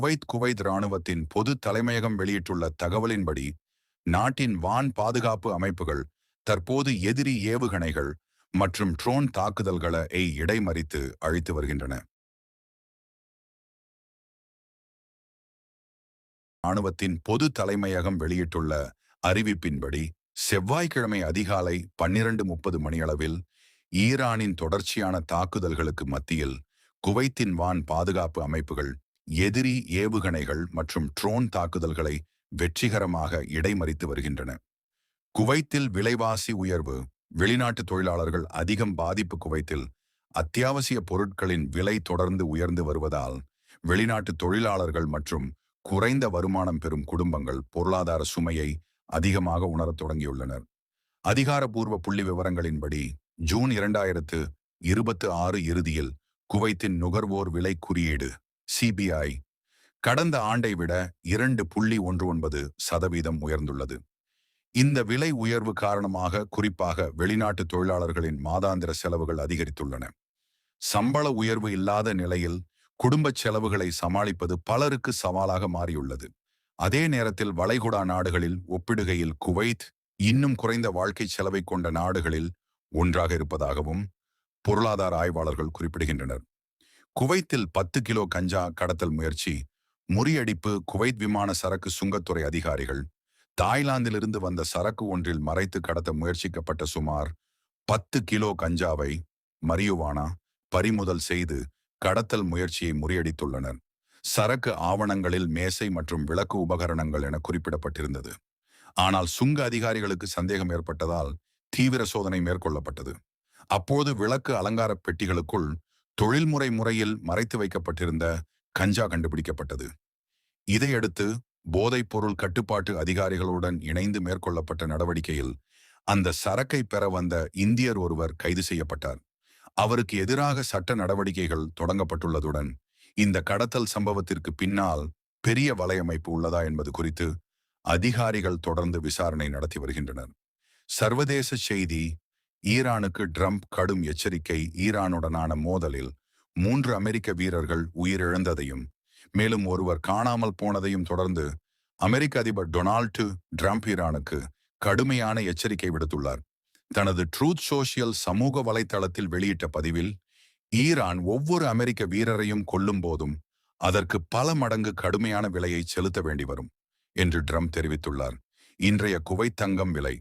Kuwait இராணுவத்தின் பொது தலைமையகம் வெளியிட்டுள்ள தகவலின்படி நாட்டின் வான் பாதுகாப்பு அமைப்புகள் தற்போது எதிரி ஏவுகணைகள் மற்றும் ட்ரோன் தாக்குதல்களை இடைமறித்து அழித்து வருகின்றன. இராணுவத்தின் பொது தலைமையகம் வெளியிட்டுள்ள அறிவிப்பின்படி செவ்வாய்க்கிழமை அதிகாலை 12:30 மணியளவில் ஈரானின் தொடர்ச்சியான தாக்குதல்களுக்கு மத்தியில் குவைத்தின் வான் பாதுகாப்பு அமைப்புகள் எதிரி ஏவுகணைகள் மற்றும் ட்ரோன் தாக்குதல்களை வெற்றிகரமாக இடைமறித்து வருகின்றன. குவைத்தில் விலைவாசி உயர்வு, வெளிநாட்டு தொழிலாளர்கள் அதிகம் பாதிப்பு. குவைத்தில் அத்தியாவசிய பொருட்களின் விலை தொடர்ந்து உயர்ந்து வருவதால் வெளிநாட்டு தொழிலாளர்கள் மற்றும் குறைந்த வருமானம் பெறும் குடும்பங்கள் பொருளாதார சுமையை அதிகமாக உணரத் தொடங்கியுள்ளனர். அதிகாரப்பூர்வ புள்ளி விவரங்களின்படி ஜூன் 2026 இறுதியில் குவைத்தின் நுகர்வோர் விலை குறியீடு CPI கடந்த ஆண்டை விட 2.19% உயர்ந்துள்ளது. இந்த விலை உயர்வு காரணமாக குறிப்பாக வெளிநாட்டு தொழிலாளர்களின் மாதாந்திர செலவுகள் அதிகரித்துள்ளன. சம்பள உயர்வு இல்லாத நிலையில் குடும்ப செலவுகளை சமாளிப்பது பலருக்கு சவாலாக மாறியுள்ளது. அதே நேரத்தில் வளைகுடா நாடுகளில் ஒப்பிடுகையில் குவைத் இன்னும் குறைந்த வாழ்க்கை செலவை கொண்ட நாடுகளில் ஒன்றாக இருப்பதாகவும் பொருளாதார ஆய்வாளர்கள் குறிப்பிடுகின்றனர். குவைத்தில் 10 கிலோ கஞ்சா கடத்தல் முயற்சி முறியடிப்பு. குவைத் விமான சரக்கு சுங்கத்துறை அதிகாரிகள் தாய்லாந்திலிருந்து வந்த சரக்கு ஒன்றில் மறைத்து கடத்த முயற்சிக்கப்பட்ட சுமார் 10 கிலோ கஞ்சாவை மரியுவானா பறிமுதல் செய்து கடத்தல் முயற்சியை முறியடித்துள்ளனர். சரக்கு ஆவணங்களில் மேசை மற்றும் விளக்கு உபகரணங்கள் என குறிப்பிடப்பட்டிருந்தது. ஆனால் சுங்க அதிகாரிகளுக்கு சந்தேகம் ஏற்பட்டதால் தீவிர சோதனை மேற்கொள்ளப்பட்டது. அப்போது விளக்கு அலங்கார பெட்டிகளுக்குள் தொழில்முறை முறையில் மறைத்து வைக்கப்பட்டிருந்த கஞ்சா கண்டுபிடிக்கப்பட்டது. இதையடுத்து போதைப் பொருள் கட்டுப்பாட்டு அதிகாரிகளுடன் இணைந்து மேற்கொள்ளப்பட்ட நடவடிக்கையில் அந்த சரக்கை பெற வந்த இந்தியர் ஒருவர் கைது செய்யப்பட்டார். அவருக்கு எதிராக சட்ட நடவடிக்கைகள் தொடங்கப்பட்டுள்ளதுடன் இந்த கடத்தல் சம்பவத்திற்கு பின்னால் பெரிய வலையமைப்பு உள்ளதா என்பது குறித்து அதிகாரிகள் தொடர்ந்து விசாரணை நடத்தி வருகின்றனர். சர்வதேச செய்தி. ஈரானுக்கு ட்ரம்ப் கடும் எச்சரிக்கை. ஈரானுடனான மோதலில் 3 அமெரிக்க வீரர்கள் உயிரிழந்ததையும் மேலும் ஒருவர் காணாமல் போனதையும் தொடர்ந்து அமெரிக்க அதிபர் டொனால்டு ட்ரம்ப் ஈரானுக்கு கடுமையான எச்சரிக்கை விடுத்துள்ளார். தனது ட்ரூத் சோஷியல் சமூக வலைத்தளத்தில் வெளியிட்ட பதிவில் ஈரான் ஒவ்வொரு அமெரிக்க வீரரையும் கொல்லும் போதும் அதற்கு பல மடங்கு கடுமையான விலையை செலுத்த வேண்டி வரும் என்று ட்ரம்ப் தெரிவித்துள்ளார். இன்றைய குவைத் தங்கம் விலை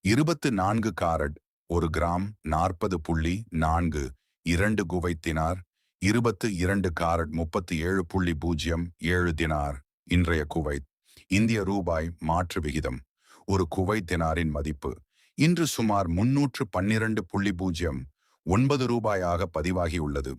24 carrot 1 gram 40.42 Kuwait dinar, 22 carrot 37.07 dinar. இன்றைய குவைத் இந்திய ரூபாய் மாற்று விகிதம். ஒரு குவைத் தினாரின் மதிப்பு இன்று சுமார் 312.09 ரூபாயாக பதிவாகியுள்ளது.